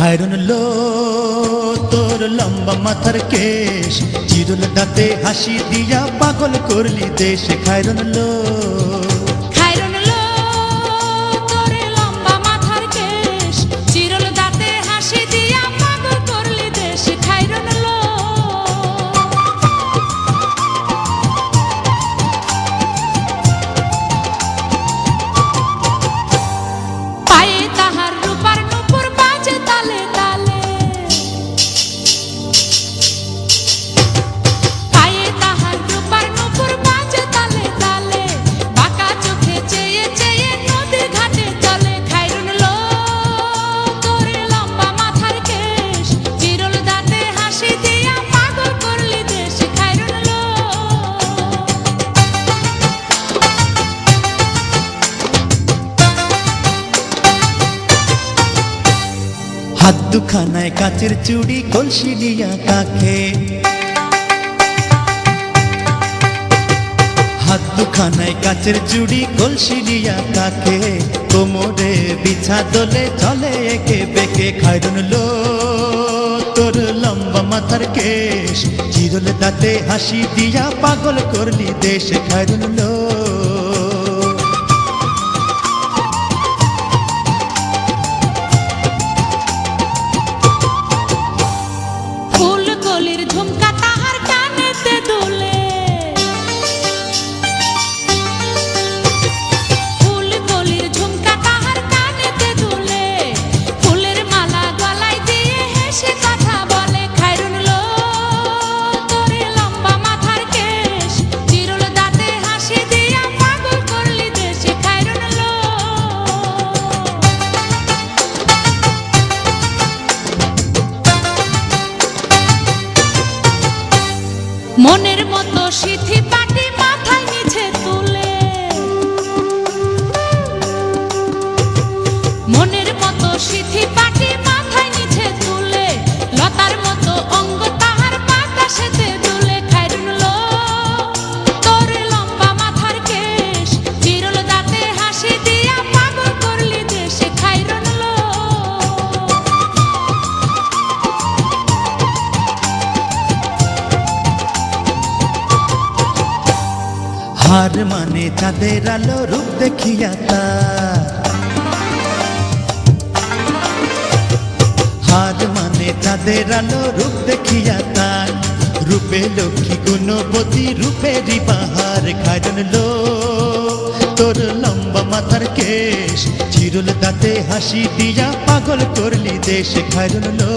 খায়রুন লো তোর লম্বা মাথার কেশ, চিরুল দাঁতে হাসি দিয়া পাগল করলি দেশ। খায়রুন লো তোর লম্বা মাথার কেশ, চিরুল দাঁতে হাসি দিয়া পাগল করলি দেশ। খায়রুন লো পায়ে তাহার রূপার নূপুর বাজে তালে তালে, পায়ে তাহার রূপার নূপুর বাজে তালে তালে, বাঁকা চোখে চেয়ে চেয়ে নদীর ঘাটে চলে। খায়রুন লো তোর লম্বা মাথার কেশ, চিরুল দাঁতে হাসি দিয়া পাগল করলি দেশ। খায়রুন লো হাত দুখানায় কাচের চুড়ি, কলসি দিয়া কাকে, হাত দুখানায় কাচের চুড়ি, কলসি দিয়া কাকে, কোমরে বিছা দোলে চলে একে বেঁকে। খায়রুন লো তোর লম্বা মাথার কেশ, চিরুল দাঁতে হাসি দিয়া পাগল করলি দেশ। খায়রুন লো ফুলকলির ঝুমকা তাহার কানেতে দুলে, ফুলকলির ঝুমকা তাহার কানেতে দুলে, ফুলের মালা গলায় দিয়ে হেসে কথা বলে। খায়রুন লো তোর লম্বা মাথার কেশ, চিরুল দাঁতে হাসি দিয়া পাগল করলি দেশ। খায়রুন লো মনের মতো সিথি পাটি মাথায় নিচে তুলে, মনের মতো সিথি পাটি মাথায় নিচে তুলে, লতার মতো অঙ্গ তাহার বাতাসেতে দুলে। খায়রুন লো তোর লম্বা মাথার কেশ, চিরুল দাঁতে হাসি দিয়া পাগল করলি দেশ। খায়রুন লো হার মানে চাঁদের আলো, রূপ দেখিয়া তার, হার মানে চাঁদের আলো, রূপ দেখিয়া তার, রূপে লক্ষ্মী গুণবতী, রূপেরই বাহার। খায়রুন লো তোর লম্বা মাথার কেশ, চিরুল দাঁতে হাসি দিয়া পাগল করলি দেশ। খায়রুন লো